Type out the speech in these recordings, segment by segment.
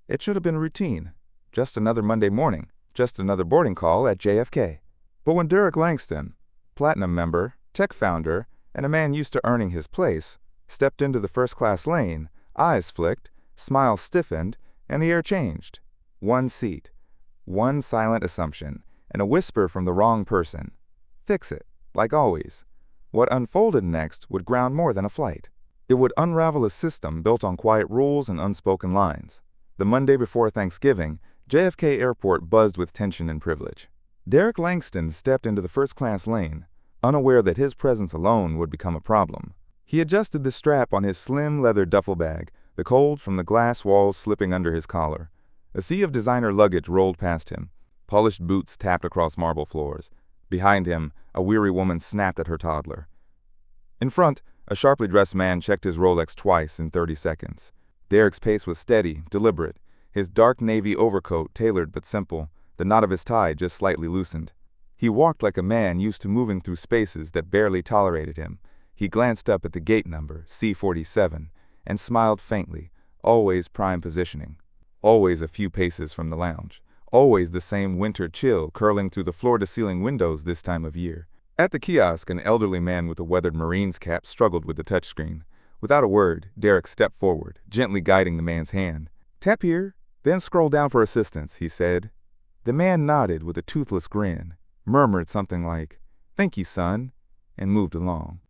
It should have been routine. Just another Monday morning, just another boarding call at JFK. But when Derek Langston, Platinum member, tech founder, and a man used to earning his place, stepped into the first-class lane, eyes flicked, smiles stiffened, and the air changed. One seat, one silent assumption, and a whisper from the wrong person. Fix it, like always. What unfolded next would ground more than a flight. It would unravel a system built on quiet rules and unspoken lines. The Monday before Thanksgiving, JFK Airport buzzed with tension and privilege. Derek Langston stepped into the first-class lane, unaware that his presence alone would become a problem. He adjusted the strap on his slim leather duffel bag, the cold from the glass walls slipping under his collar. A sea of designer luggage rolled past him. Polished boots tapped across marble floors. Behind him, a weary woman snapped at her toddler. In front, a sharply dressed man checked his Rolex twice in 30 seconds. Derek's pace was steady, deliberate. His dark navy overcoat tailored but simple, the knot of his tie just slightly loosened. He walked like a man used to moving through spaces that barely tolerated him. He glanced up at the gate number, C-47, and smiled faintly, always prime positioning. Always a few paces from the lounge. Always the same winter chill curling through the floor-to-ceiling windows this time of year. At the kiosk, an elderly man with a weathered Marine's cap struggled with the touchscreen. Without a word, Derek stepped forward, gently guiding the man's hand. "Tap here, then scroll down for assistance," he said. The man nodded with a toothless grin, murmured something like, "Thank you, son," and moved along.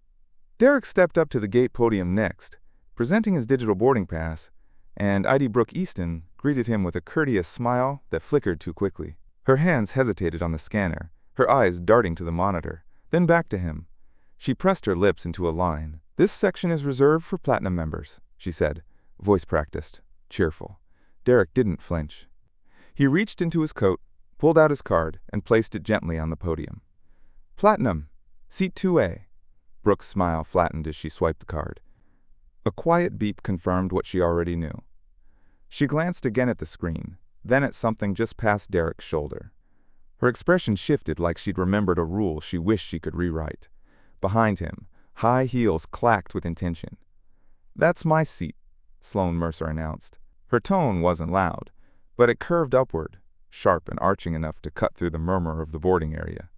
Derek stepped up to the gate podium next, presenting his digital boarding pass, and ID Brooke Easton greeted him with a courteous smile that flickered too quickly. Her hands hesitated on the scanner, her eyes darting to the monitor, then back to him. She pressed her lips into a line. "This section is reserved for Platinum members," she said, voice practiced, cheerful. Derek didn't flinch. He reached into his coat, pulled out his card, and placed it gently on the podium. "Platinum, seat 2A. Brooke's smile flattened as she swiped the card. A quiet beep confirmed what she already knew. She glanced again at the screen, then at something just past Derek's shoulder. Her expression shifted like she'd remembered a rule she wished she could rewrite. Behind him, high heels clacked with intention. "That's my seat," Sloane Mercer announced. Her tone wasn't loud, but it curved upward, sharp and arching enough to cut through the murmur of the boarding area.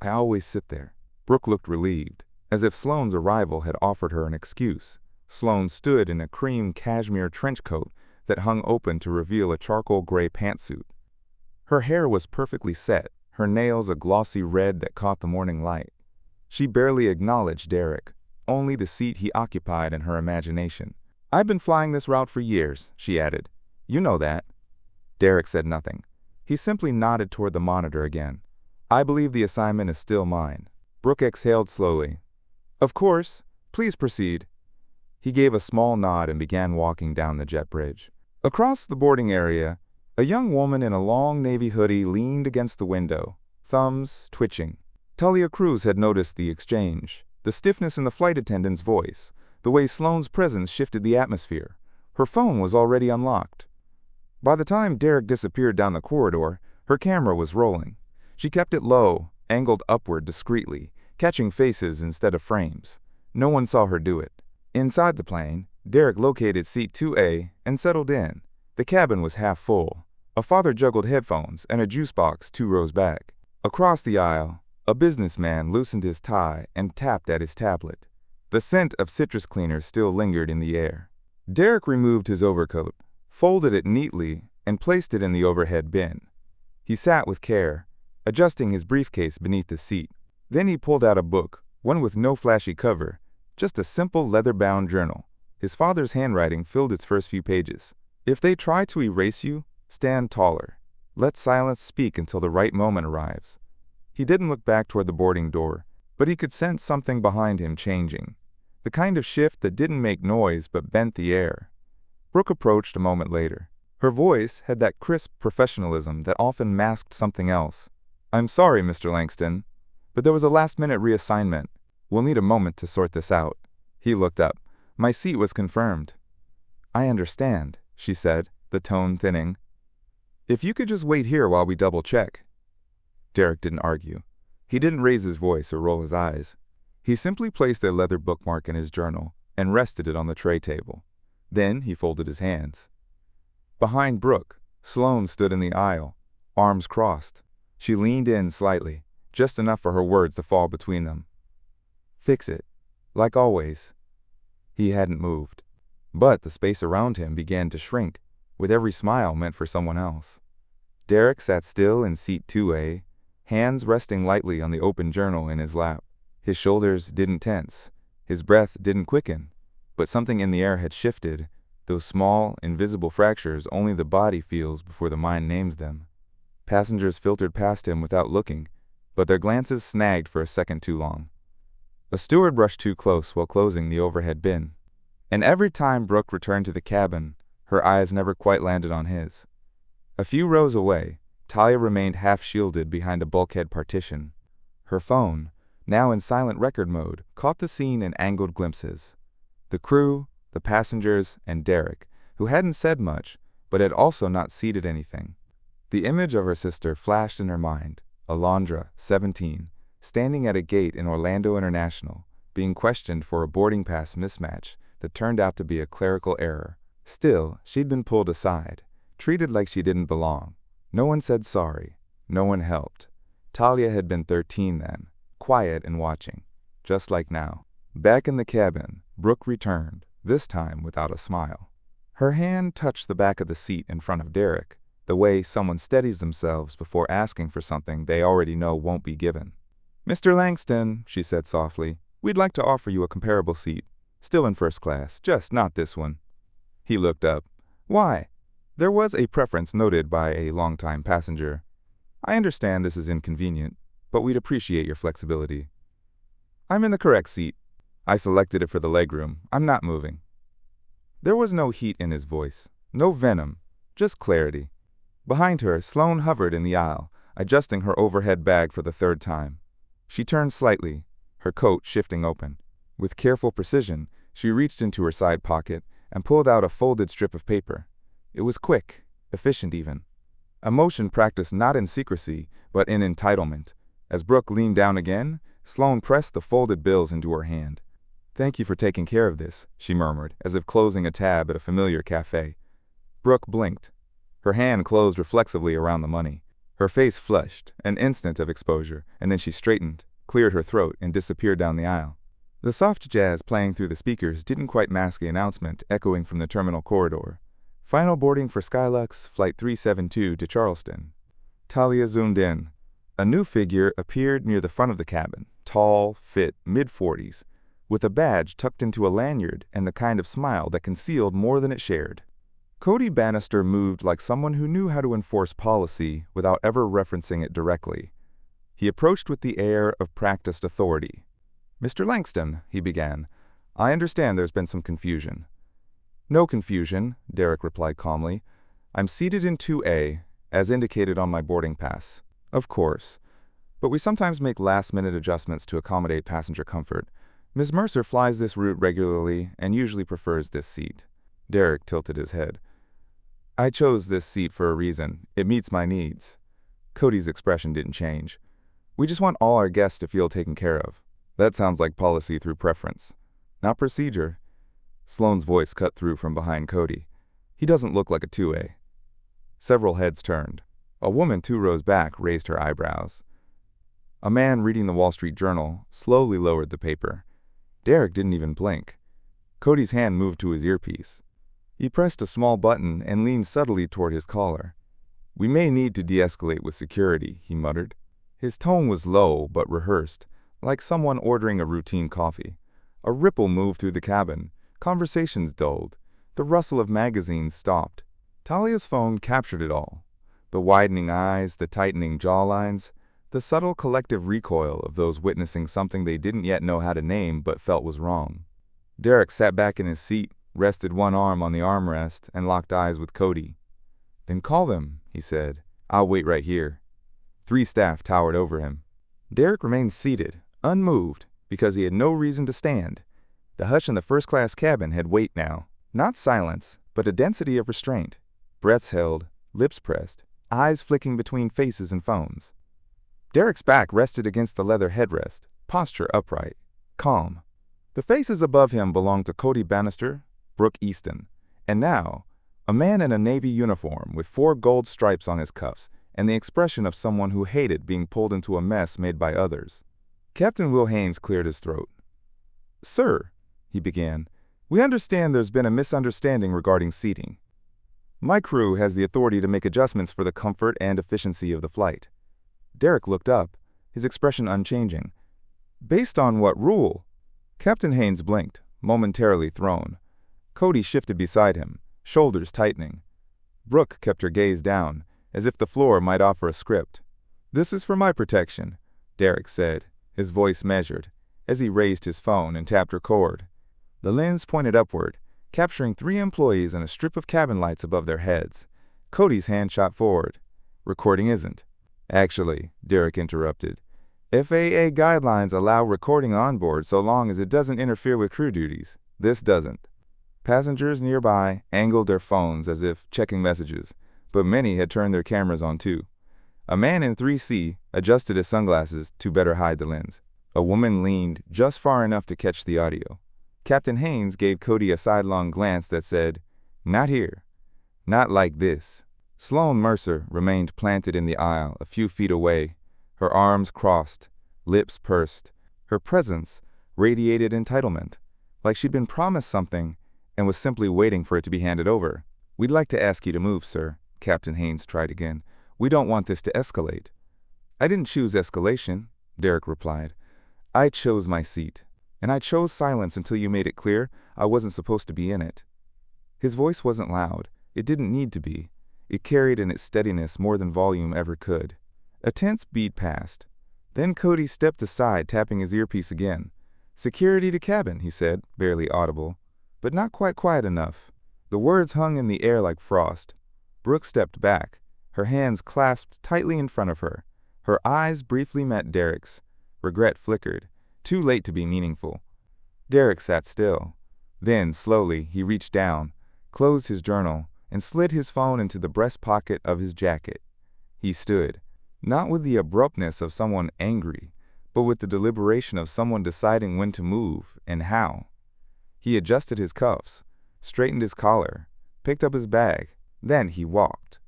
"I always sit there." Brooke looked relieved, as if Sloane's arrival had offered her an excuse. Sloane stood in a cream cashmere trench coat that hung open to reveal a charcoal gray pantsuit. Her hair was perfectly set, her nails a glossy red that caught the morning light. She barely acknowledged Derek, only the seat he occupied in her imagination. "I've been flying this route for years," she added. "You know that." Derek said nothing. He simply nodded toward the monitor again. "I believe the assignment is still mine." Brooke exhaled slowly. "Of course. Please proceed." He gave a small nod and began walking down the jet bridge. Across the boarding area, a young woman in a long navy hoodie leaned against the window, thumbs twitching. Talia Cruz had noticed the exchange, the stiffness in the flight attendant's voice, the way Sloane's presence shifted the atmosphere. Her phone was already unlocked. By the time Derek disappeared down the corridor, her camera was rolling. She kept it low, angled upward discreetly, catching faces instead of frames. No one saw her do it. Inside the plane, Derek located seat 2A and settled in. The cabin was half full. A father juggled headphones and a juice box 2 rows back. Across the aisle, a businessman loosened his tie and tapped at his tablet. The scent of citrus cleaner still lingered in the air. Derek removed his overcoat, folded it neatly, and placed it in the overhead bin. He sat with care, adjusting his briefcase beneath the seat. Then he pulled out a book, one with no flashy cover, just a simple leather-bound journal. His father's handwriting filled its first few pages. "If they try to erase you, stand taller. Let silence speak until the right moment arrives." He didn't look back toward the boarding door, but he could sense something behind him changing. The kind of shift that didn't make noise but bent the air. Brooke approached a moment later. Her voice had that crisp professionalism that often masked something else. "I'm sorry, Mr. Langston, but there was a last-minute reassignment. We'll need a moment to sort this out." He looked up. "My seat was confirmed." "I understand," she said, the tone thinning. "If you could just wait here while we double-check." Derek didn't argue. He didn't raise his voice or roll his eyes. He simply placed a leather bookmark in his journal and rested it on the tray table. Then he folded his hands. Behind Brooke, Sloane stood in the aisle, arms crossed. She leaned in slightly, just enough for her words to fall between them. "Fix it. Like always." He hadn't moved. But the space around him began to shrink, with every smile meant for someone else. Derek sat still in seat 2A, hands resting lightly on the open journal in his lap. His shoulders didn't tense, his breath didn't quicken, but something in the air had shifted, those small, invisible fractures only the body feels before the mind names them. Passengers filtered past him without looking, but their glances snagged for a second too long. A steward brushed too close while closing the overhead bin. And every time Brooke returned to the cabin, her eyes never quite landed on his. A few rows away, Talia remained half-shielded behind a bulkhead partition. Her phone, now in silent record mode, caught the scene in angled glimpses. The crew, the passengers, and Derek, who hadn't said much, but had also not ceded anything. The image of her sister flashed in her mind, Alondra, 17, standing at a gate in Orlando International, being questioned for a boarding pass mismatch that turned out to be a clerical error. Still, she'd been pulled aside, treated like she didn't belong. No one said sorry. No one helped. Talia had been 13 then, quiet and watching, just like now. Back in the cabin, Brooke returned, this time without a smile. Her hand touched the back of the seat in front of Derek, the way someone steadies themselves before asking for something they already know won't be given. "Mr. Langston," she said softly, "we'd like to offer you a comparable seat. Still in first class, just not this one." He looked up. "Why?" There was a preference noted by a longtime passenger. "I understand this is inconvenient, but we'd appreciate your flexibility." "I'm in the correct seat. I selected it for the legroom. I'm not moving." There was no heat in his voice, no venom, just clarity. Behind her, Sloane hovered in the aisle, adjusting her overhead bag for the third time. She turned slightly, her coat shifting open. With careful precision, she reached into her side pocket and pulled out a folded strip of paper. It was quick, efficient even. A motion practiced not in secrecy, but in entitlement. As Brooke leaned down again, Sloane pressed the folded bills into her hand. "Thank you for taking care of this," she murmured, as if closing a tab at a familiar cafe. Brooke blinked. Her hand closed reflexively around the money. Her face flushed, an instant of exposure, and then she straightened, cleared her throat, and disappeared down the aisle. The soft jazz playing through the speakers didn't quite mask the announcement echoing from the terminal corridor. "Final boarding for Skylux, Flight 372 to Charleston." Talia zoomed in. A new figure appeared near the front of the cabin, tall, fit, mid-40s, with a badge tucked into a lanyard and the kind of smile that concealed more than it shared. Cody Bannister moved like someone who knew how to enforce policy without ever referencing it directly. He approached with the air of practiced authority. "Mr. Langston," he began, "I understand there's been some confusion." "No confusion," Derek replied calmly. "I'm seated in 2A, as indicated on my boarding pass. Of course. But we sometimes make last-minute adjustments to accommodate passenger comfort. Ms. Mercer flies this route regularly and usually prefers this seat." Derek tilted his head. "I chose this seat for a reason. It meets my needs." Cody's expression didn't change. "We just want all our guests to feel taken care of." "That sounds like policy through preference, not procedure." Sloane's voice cut through from behind Cody. "He doesn't look like a 2A." Several heads turned. A woman 2 rows back raised her eyebrows. A man reading the Wall Street Journal slowly lowered the paper. Derek didn't even blink. Cody's hand moved to his earpiece. He pressed a small button and leaned subtly toward his caller. "We may need to de-escalate with security," he muttered. His tone was low but rehearsed, like someone ordering a routine coffee. A ripple moved through the cabin. Conversations dulled. The rustle of magazines stopped. Talia's phone captured it all. The widening eyes, the tightening jawlines, the subtle collective recoil of those witnessing something they didn't yet know how to name but felt was wrong. Derek sat back in his seat, rested one arm on the armrest, and locked eyes with Cody. "Then call them," he said. "I'll wait right here." 3 staff towered over him. Derek remained seated, unmoved, because he had no reason to stand. The hush in the first-class cabin had weight now. Not silence, but a density of restraint. Breaths held, lips pressed, eyes flicking between faces and phones. Derek's back rested against the leather headrest, posture upright, calm. The faces above him belonged to Cody Bannister, Brooke Easton, and now, A man in a Navy uniform with 4 gold stripes on his cuffs and the expression of someone who hated being pulled into a mess made by others. Captain Will Haynes cleared his throat. "Sir," he began, "we understand there's been a misunderstanding regarding seating. My crew has the authority to make adjustments for the comfort and efficiency of the flight." Derek looked up, his expression unchanging. "Based on what rule?" Captain Haynes blinked, momentarily thrown. Cody shifted beside him, shoulders tightening. Brooke kept her gaze down, as if the floor might offer a script. "This is for my protection," Derek said, his voice measured, as he raised his phone and tapped record. The lens pointed upward, capturing 3 employees and a strip of cabin lights above their heads. Cody's hand shot forward. "Recording isn't." "Actually," Derek interrupted, "FAA guidelines allow recording on board so long as it doesn't interfere with crew duties. This doesn't." Passengers nearby angled their phones as if checking messages, but many had turned their cameras on too. A man in 3C adjusted his sunglasses to better hide the lens. A woman leaned just far enough to catch the audio. Captain Haynes gave Cody a sidelong glance that said, "Not here. Not like this." Sloane Mercer remained planted in the aisle a few feet away, her arms crossed, lips pursed. Her presence radiated entitlement, like she'd been promised something and was simply waiting for it to be handed over. "We'd like to ask you to move, sir," Captain Haynes tried again. "We don't want this to escalate." "I didn't choose escalation," Derek replied. "I chose my seat, and I chose silence until you made it clear I wasn't supposed to be in it." His voice wasn't loud. It didn't need to be. It carried in its steadiness more than volume ever could. A tense beat passed. Then Cody stepped aside, tapping his earpiece again. "Security to cabin," he said, barely audible, but not quite quiet enough. The words hung in the air like frost. Brooke stepped back, her hands clasped tightly in front of her. Her eyes briefly met Derek's. Regret flickered, too late to be meaningful. Derek sat still. Then, slowly, he reached down, closed his journal, and slid his phone into the breast pocket of his jacket. He stood, not with the abruptness of someone angry, but with the deliberation of someone deciding when to move and how. He adjusted his cuffs, straightened his collar, picked up his bag. Then he walked.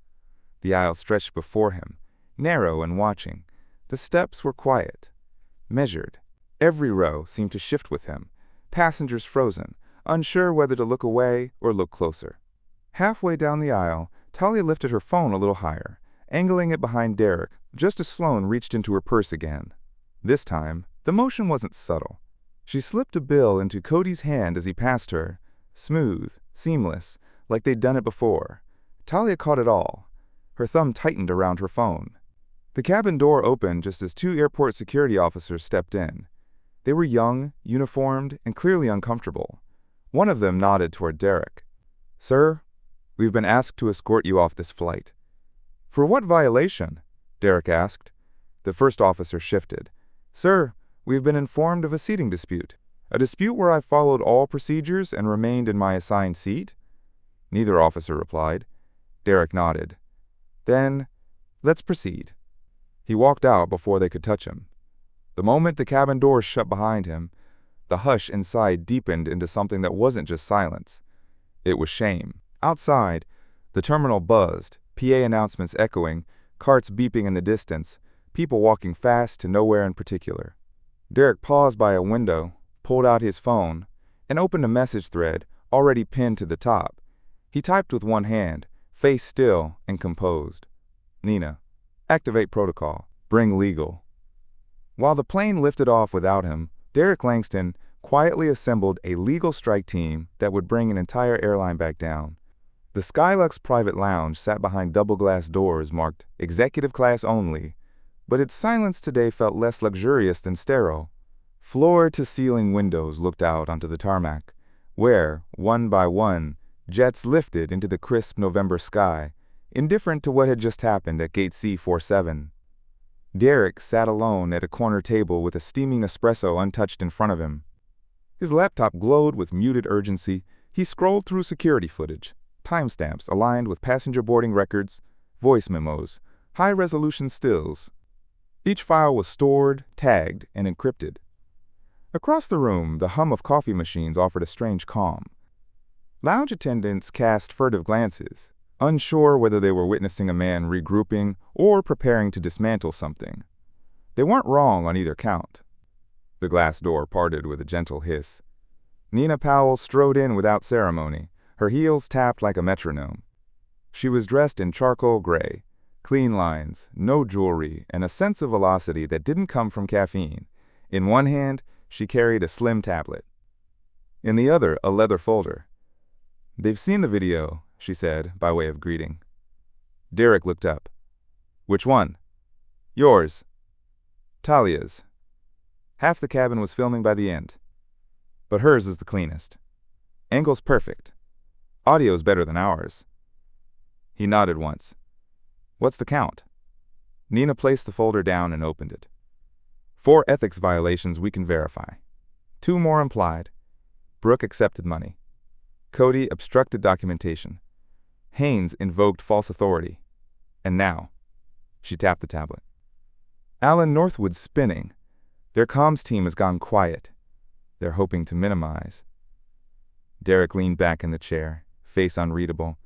The aisle stretched before him, narrow and watching. The steps were quiet, measured. Every row seemed to shift with him, passengers frozen, unsure whether to look away or look closer. Halfway down the aisle, Talia lifted her phone a little higher, angling it behind Derek, just as Sloane reached into her purse again. This time, the motion wasn't subtle. She slipped a bill into Cody's hand as he passed her, smooth, seamless, like they'd done it before. Talia caught it all. Her thumb tightened around her phone. The cabin door opened just as 2 airport security officers stepped in. They were young, uniformed, and clearly uncomfortable. One of them nodded toward Derek. "Sir, we've been asked to escort you off this flight." "For what violation?" Derek asked. The first officer shifted. "Sir, we've been informed of a seating dispute. A dispute where I followed all procedures and remained in my assigned seat?" Neither officer replied. Derek nodded. "Then, let's proceed." He walked out before they could touch him. The moment the cabin doors shut behind him, the hush inside deepened into something that wasn't just silence. It was shame. Outside, the terminal buzzed, PA announcements echoing, carts beeping in the distance, people walking fast to nowhere in particular. Derek paused by a window, pulled out his phone, and opened a message thread already pinned to the top. He typed with one hand, face still and composed. "Nina, activate protocol. Bring legal." While the plane lifted off without him, Derek Langston quietly assembled a legal strike team that would bring an entire airline back down. The Skylux private lounge sat behind double-glass doors marked executive class only, but its silence today felt less luxurious than sterile. Floor-to-ceiling windows looked out onto the tarmac, where, one by one, jets lifted into the crisp November sky, indifferent to what had just happened at Gate C-47. Derek sat alone at a corner table with a steaming espresso untouched in front of him. His laptop glowed with muted urgency. He scrolled through security footage, timestamps aligned with passenger boarding records, voice memos, high-resolution stills. Each file was stored, tagged, and encrypted. Across the room, the hum of coffee machines offered a strange calm. Lounge attendants cast furtive glances, unsure whether they were witnessing a man regrouping or preparing to dismantle something. They weren't wrong on either count. The glass door parted with a gentle hiss. Nina Powell strode in without ceremony, her heels tapped like a metronome. She was dressed in charcoal gray, clean lines, no jewelry, and a sense of velocity that didn't come from caffeine. In one hand, she carried a slim tablet. In the other, a leather folder. "They've seen the video," she said, by way of greeting. Derek looked up. "Which one?" "Yours." "Talia's. Half the cabin was filming by the end. But hers is the cleanest. Angle's perfect. Audio's better than ours." He nodded once. "What's the count?" Nina placed the folder down and opened it. 4 ethics violations we can verify. 2 more implied. Brooke accepted money. Cody obstructed documentation. Haynes invoked false authority. And now, she tapped the tablet. Alan Northwood's spinning. Their comms team has gone quiet. They're hoping to minimize. Derek leaned back in the chair, face unreadable.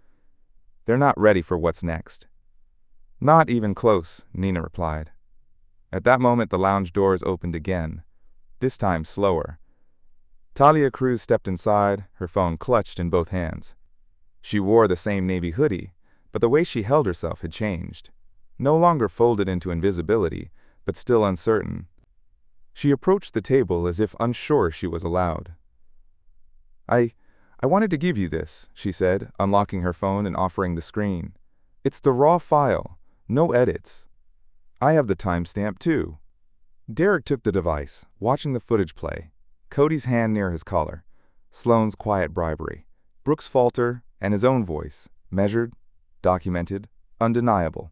They're not ready for what's next. Not even close, Nina replied. At that moment, the lounge doors opened again, this time slower. Talia Cruz stepped inside, her phone clutched in both hands. She wore the same navy hoodie, but the way she held herself had changed. No longer folded into invisibility, but still uncertain. She approached the table as if unsure she was allowed. I wanted to give you this, she said, unlocking her phone and offering the screen. It's the raw file, no edits. I have the timestamp too. Derek took the device, watching the footage play. Cody's hand near his collar, Sloane's quiet bribery, Brooke's falter, and his own voice, measured, documented, undeniable.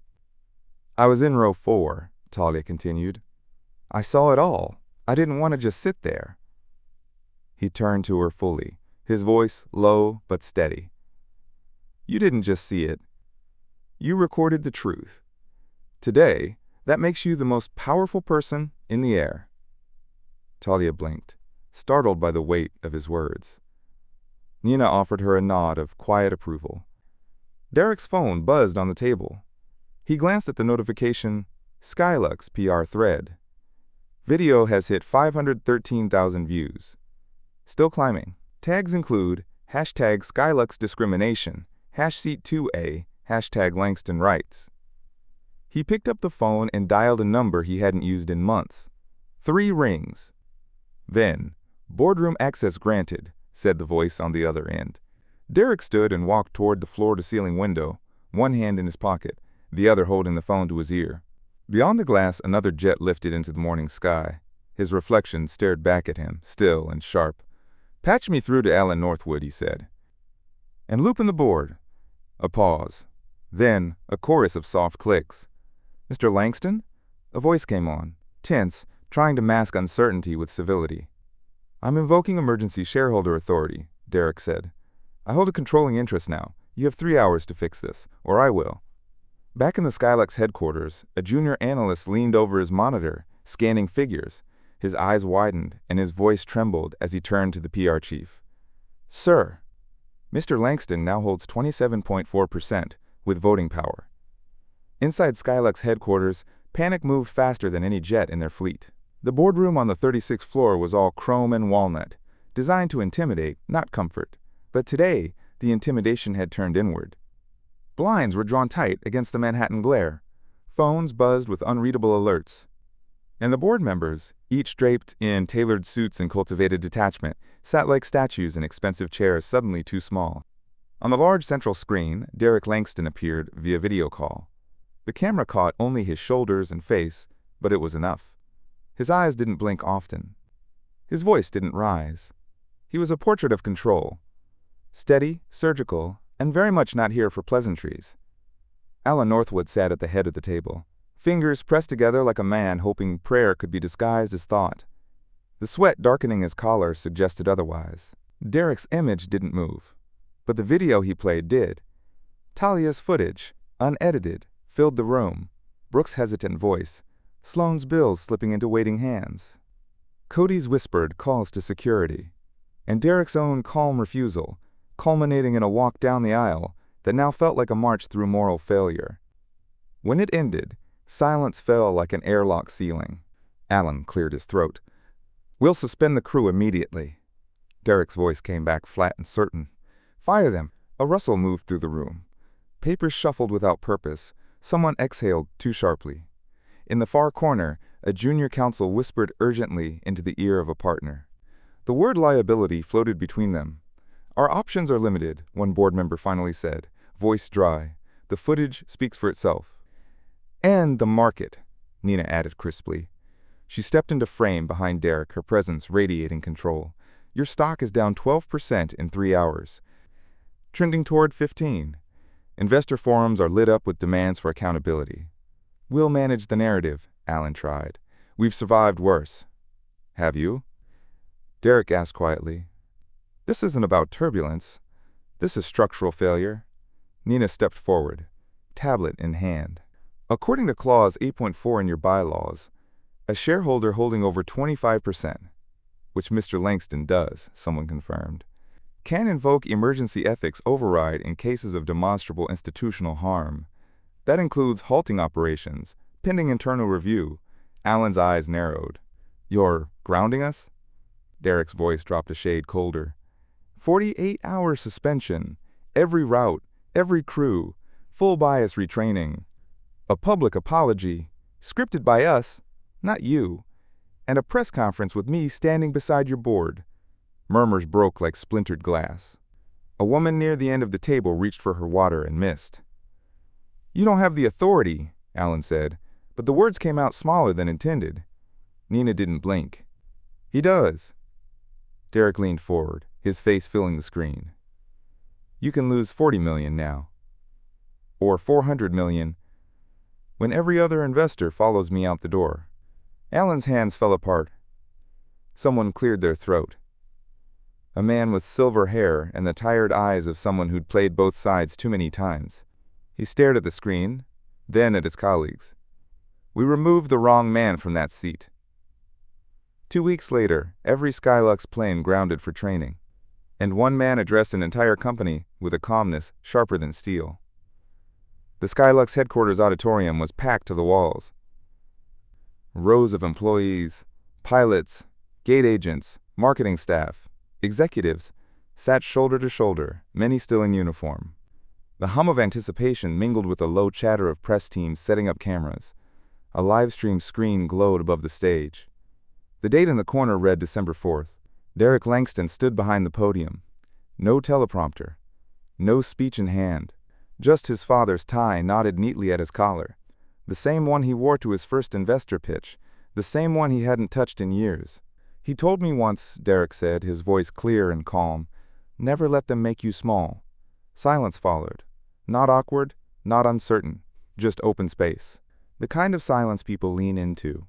I was in row 4, Talia continued. I saw it all. I didn't want to just sit there. He turned to her fully, his voice low but steady. You didn't just see it. You recorded the truth. Today, that makes you the most powerful person in the air. Talia blinked, startled by the weight of his words. Nina offered her a nod of quiet approval. Derek's phone buzzed on the table. He glanced at the notification, Skylux PR thread. Video has hit 513,000 views. Still climbing. Tags include hashtag Skylux discrimination, #Seat2A, hashtag Langston Rights. He picked up the phone and dialed a number he hadn't used in months. 3 rings. Then, boardroom access granted, said the voice on the other end. Derek stood and walked toward the floor-to-ceiling window, one hand in his pocket, the other holding the phone to his ear. Beyond the glass, another jet lifted into the morning sky. His reflection stared back at him, still and sharp. Patch me through to Alan Northwood, he said. And loop in the board. A pause. Then, a chorus of soft clicks. Mr. Langston? A voice came on, tense, trying to mask uncertainty with civility. I'm invoking emergency shareholder authority, Derek said. I hold a controlling interest now. You have 3 hours to fix this, or I will. Back in the Skylux headquarters, a junior analyst leaned over his monitor, scanning figures. His eyes widened, and his voice trembled as he turned to the PR chief. Sir, Mr. Langston now holds 27.4% with voting power. Inside Skylux headquarters, panic moved faster than any jet in their fleet. The boardroom on the 36th floor was all chrome and walnut, designed to intimidate, not comfort. But today, the intimidation had turned inward. Blinds were drawn tight against the Manhattan glare. Phones buzzed with unreadable alerts. And the board members, each draped in tailored suits and cultivated detachment, sat like statues in expensive chairs suddenly too small. On the large central screen, Derek Langston appeared via video call. The camera caught only his shoulders and face, but it was enough. His eyes didn't blink often. His voice didn't rise. He was a portrait of control. Steady, surgical, and very much not here for pleasantries. Alan Northwood sat at the head of the table, fingers pressed together like a man hoping prayer could be disguised as thought. The sweat darkening his collar suggested otherwise. Derek's image didn't move, but the video he played did. Talia's footage, unedited, filled the room. Brooke's hesitant voice, Sloane's bills slipping into waiting hands. Cody's whispered calls to security, and Derek's own calm refusal, culminating in a walk down the aisle that now felt like a march through moral failure. When it ended, silence fell like an airlock ceiling. Alan cleared his throat. "We'll suspend the crew immediately." Derek's voice came back flat and certain. "Fire them." A rustle moved through the room. Papers shuffled without purpose. Someone exhaled too sharply. In the far corner, a junior counsel whispered urgently into the ear of a partner. The word liability floated between them. "Our options are limited," one board member finally said, voice dry. "The footage speaks for itself." "And the market," Nina added crisply. She stepped into frame behind Derek, her presence radiating control. "Your stock is down 12% in 3 hours. Trending toward 15. Investor forums are lit up with demands for accountability." "We'll manage the narrative," Alan tried. "We've survived worse." "Have you?" Derek asked quietly. "This isn't about turbulence. This is structural failure." Nina stepped forward, tablet in hand. "According to Clause 8.4 in your bylaws, a shareholder holding over 25%, which Mr. Langston does," someone confirmed, "can invoke emergency ethics override in cases of demonstrable institutional harm. That includes halting operations, pending internal review." Alan's eyes narrowed. "You're grounding us?" Derek's voice dropped a shade colder. 48-hour suspension, every route, every crew, full bias retraining, a public apology, scripted by us, not you, and a press conference with me standing beside your board." Murmurs broke like splintered glass. A woman near the end of the table reached for her water and missed. "You don't have the authority," Alan said, but the words came out smaller than intended. Nina didn't blink. "He does." Derek leaned forward, his face filling the screen. "You can lose 40 million now. Or 400 million when every other investor follows me out the door." Alan's hands fell apart. Someone cleared their throat. A man with silver hair and the tired eyes of someone who'd played both sides too many times. He stared at the screen, then at his colleagues. "We removed the wrong man from that seat." 2 weeks later, every Skylux plane grounded for training, and one man addressed an entire company with a calmness sharper than steel. The Skylux headquarters auditorium was packed to the walls. Rows of employees, pilots, gate agents, marketing staff, executives sat shoulder to shoulder, many still in uniform. The hum of anticipation mingled with the low chatter of press teams setting up cameras. A live stream screen glowed above the stage. The date in the corner read December 4th. Derek Langston stood behind the podium. No teleprompter, no speech in hand, just his father's tie knotted neatly at his collar. The same one he wore to his first investor pitch, the same one he hadn't touched in years. "He told me once," Derek said, his voice clear and calm, "never let them make you small." Silence followed. Not awkward, not uncertain, just open space. The kind of silence people lean into.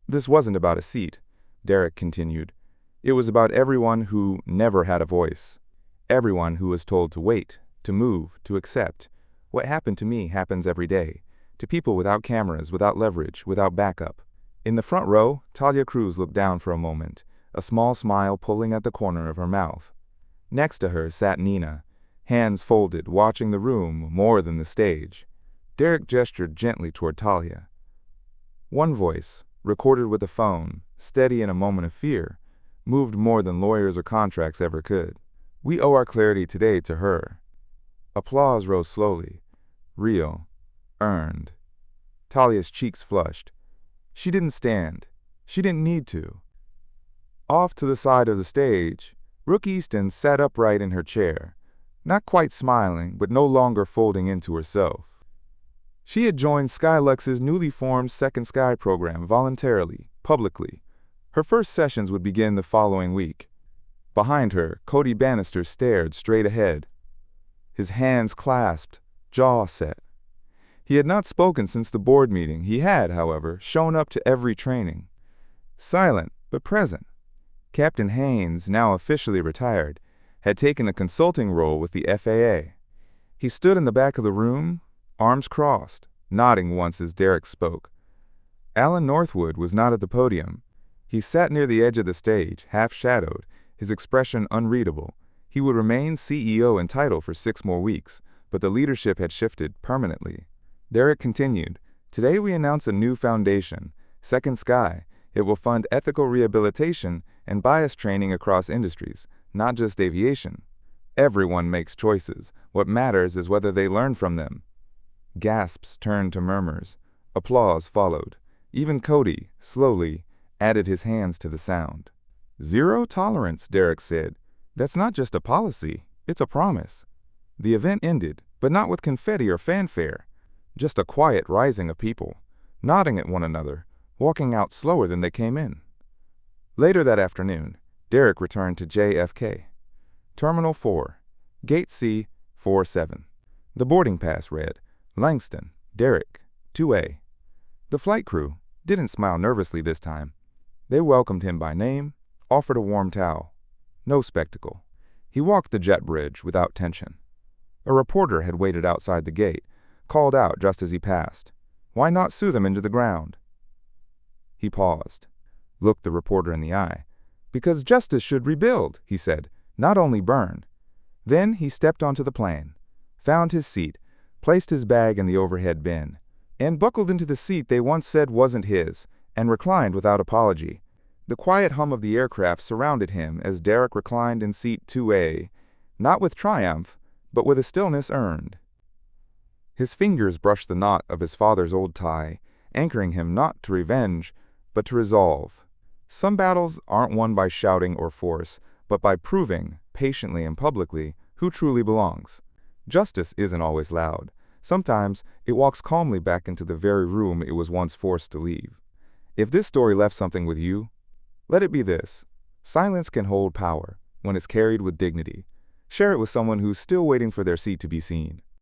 "This wasn't about a seat," Derek continued. "It was about everyone who never had a voice. Everyone who was told to wait, to move, to accept. What happened to me happens every day. To people without cameras, without leverage, without backup." In the front row, Talia Cruz looked down for a moment, a small smile pulling at the corner of her mouth. Next to her sat Nina, hands folded, watching the room more than the stage. Derek gestured gently toward Talia. One voice, recorded with a phone, steady in a moment of fear, moved more than lawyers or contracts ever could. "We owe our clarity today to her." Applause rose slowly, real, earned. Talia's cheeks flushed. She didn't stand. She didn't need to. Off to the side of the stage, Brooke Easton sat upright in her chair, not quite smiling, but no longer folding into herself. She had joined Skylux's newly formed Second Sky program voluntarily, publicly. Her first sessions would begin the following week. Behind her, Cody Bannister stared straight ahead, his hands clasped, jaw set. He had not spoken since the board meeting. He had, however, shown up to every training. Silent, but present. Captain Haynes, now officially retired, had taken a consulting role with the FAA. He stood in the back of the room, arms crossed, nodding once as Derek spoke. Alan Northwood was not at the podium. He sat near the edge of the stage, half-shadowed, his expression unreadable. He would remain CEO in title for 6 more weeks, but the leadership had shifted permanently. Derek continued, "Today we announce a new foundation, Second Sky. It will fund ethical rehabilitation and bias training across industries, not just aviation. Everyone makes choices. What matters is whether they learn from them." Gasps turned to murmurs. Applause followed. Even Cody, slowly, added his hands to the sound. "Zero tolerance," Derek said. "That's not just a policy, it's a promise." The event ended, but not with confetti or fanfare. Just a quiet rising of people, nodding at one another, walking out slower than they came in. Later that afternoon, Derek returned to JFK. Terminal 4, Gate C, 47. The boarding pass read, "Langston, Derek, 2A." The flight crew didn't smile nervously this time. They welcomed him by name, offered a warm towel. No spectacle. He walked the jet bridge without tension. A reporter had waited outside the gate, called out just as he passed, "Why not sue them into the ground?" He paused, looked the reporter in the eye. "Because justice should rebuild," he said, "not only burn." Then he stepped onto the plane, found his seat, placed his bag in the overhead bin, and buckled into the seat they once said wasn't his, and reclined without apology. The quiet hum of the aircraft surrounded him as Derek reclined in seat 2A, not with triumph, but with a stillness earned. His fingers brushed the knot of his father's old tie, anchoring him not to revenge, but to resolve. Some battles aren't won by shouting or force, but by proving, patiently and publicly, who truly belongs. Justice isn't always loud. Sometimes it walks calmly back into the very room it was once forced to leave. If this story left something with you, let it be this: silence can hold power when it's carried with dignity. Share it with someone who's still waiting for their seat to be seen.